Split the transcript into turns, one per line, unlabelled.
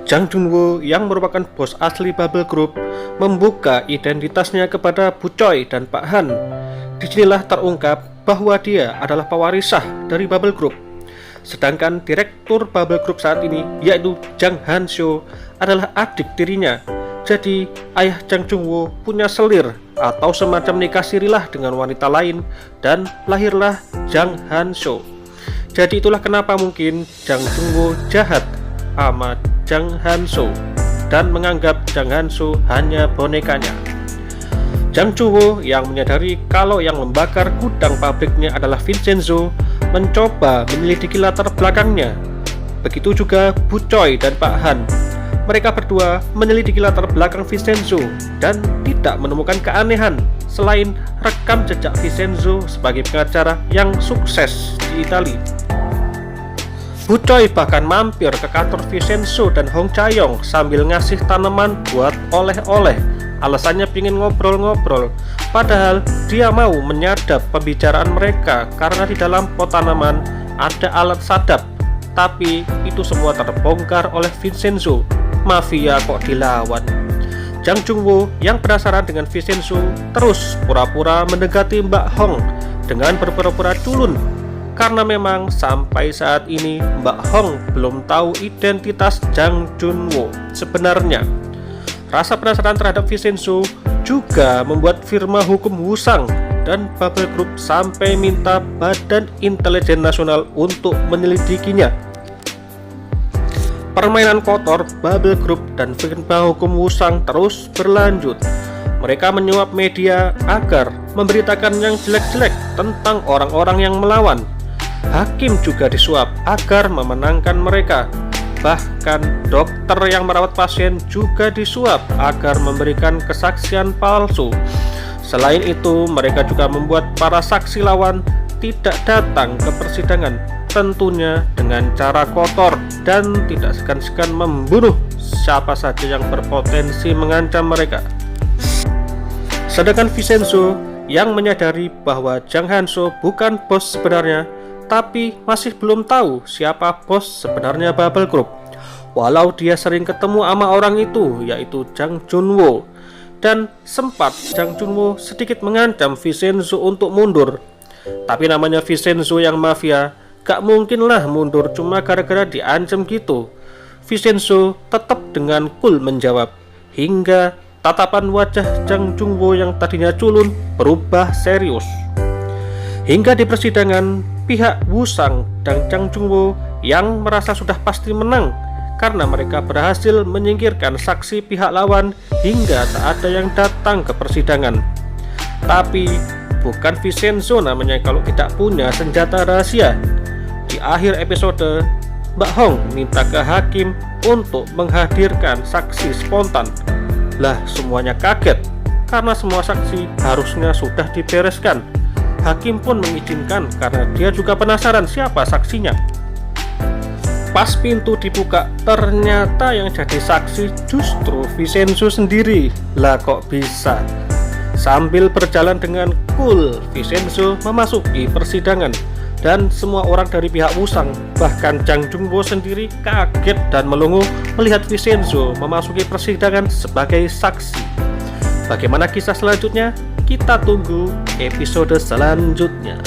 Jang Junwoo yang merupakan bos asli Bubble Group membuka identitasnya kepada Bu Choi dan Pak Han. Disinilah terungkap bahwa dia adalah pewaris sah dari Bubble Group. Sedangkan direktur Bubble Group saat ini, yaitu Jang Han-seo, adalah adik tirinya. Jadi ayah Jang Junwoo punya selir atau semacam nikah sirilah dengan wanita lain dan lahirlah Jang Han-seo. Jadi itulah kenapa mungkin Jang Junwoo jahat sama Jang Han-seo dan menganggap Jang Han-seo hanya bonekanya. Jang Junwoo yang menyadari kalau yang membakar gudang pabriknya adalah Vincenzo mencoba menyelidiki latar belakangnya. Begitu juga Bu Choi dan Pak Han. Mereka berdua menyelidiki latar belakang Vincenzo dan tidak menemukan keanehan selain rekam jejak Vincenzo sebagai pengacara yang sukses di Italia. Bu Choi bahkan mampir ke kantor Vincenzo dan Hong Chae-yong sambil ngasih tanaman buat oleh-oleh. Alasannya pingin ngobrol-ngobrol, padahal dia mau menyadap pembicaraan mereka karena di dalam pot tanaman ada alat sadap. Tapi itu semua terbongkar oleh Vincenzo. Mafia kok dilawan. Jang Junwoo yang penasaran dengan Vincenzo terus pura-pura mendekati Mbak Hong dengan berpura-pura culun. Karena memang sampai saat ini Mbak Hong belum tahu identitas Jang Junwoo sebenarnya. Rasa penasaran terhadap Vincenzo juga membuat firma hukum Wusang dan Bubble Group sampai minta Badan Intelijen Nasional untuk menyelidikinya. Permainan kotor Bubble Group dan firma hukum Wusang terus berlanjut. Mereka menyuap media agar memberitakan yang jelek-jelek tentang orang-orang yang melawan. Hakim juga disuap agar memenangkan mereka. Bahkan dokter yang merawat pasien juga disuap agar memberikan kesaksian palsu. Selain itu, mereka juga membuat para saksi lawan tidak datang ke persidangan, tentunya dengan cara kotor dan tidak segan-segan membunuh siapa saja yang berpotensi mengancam mereka. Sedangkan Vincenzo yang menyadari bahwa Jang Han-seo bukan bos sebenarnya, tapi masih belum tahu siapa bos sebenarnya Bubble Group. Walau dia sering ketemu sama orang itu, yaitu Jang Junwoo, dan sempat Jang Junwoo sedikit mengancam Vincenzo untuk mundur. Tapi namanya Vincenzo yang mafia, gak mungkin lah mundur cuma gara-gara diancam gitu. Vincenzo tetap dengan cool menjawab, hingga tatapan wajah Jang Junwoo yang tadinya culun berubah serius. Hingga di persidangan, pihak Wusang dan Jang Junwoo yang merasa sudah pasti menang karena mereka berhasil menyingkirkan saksi pihak lawan hingga tak ada yang datang ke persidangan. Tapi bukan Vincenzo namanya kalau tidak punya senjata rahasia. Di akhir episode, Mbak Hong minta ke hakim untuk menghadirkan saksi spontan. Lah, semuanya kaget karena semua saksi harusnya sudah dibereskan. Hakim pun mengizinkan karena dia juga penasaran siapa saksinya. Pas pintu dibuka, ternyata yang jadi saksi justru Vincenzo sendiri. Lah kok bisa? Sambil berjalan dengan cool, Vincenzo memasuki persidangan. Dan semua orang dari pihak Wusang, bahkan Jang Junwoo sendiri kaget dan melongo melihat Vincenzo memasuki persidangan sebagai saksi. Bagaimana kisah selanjutnya? Kita tunggu episode selanjutnya.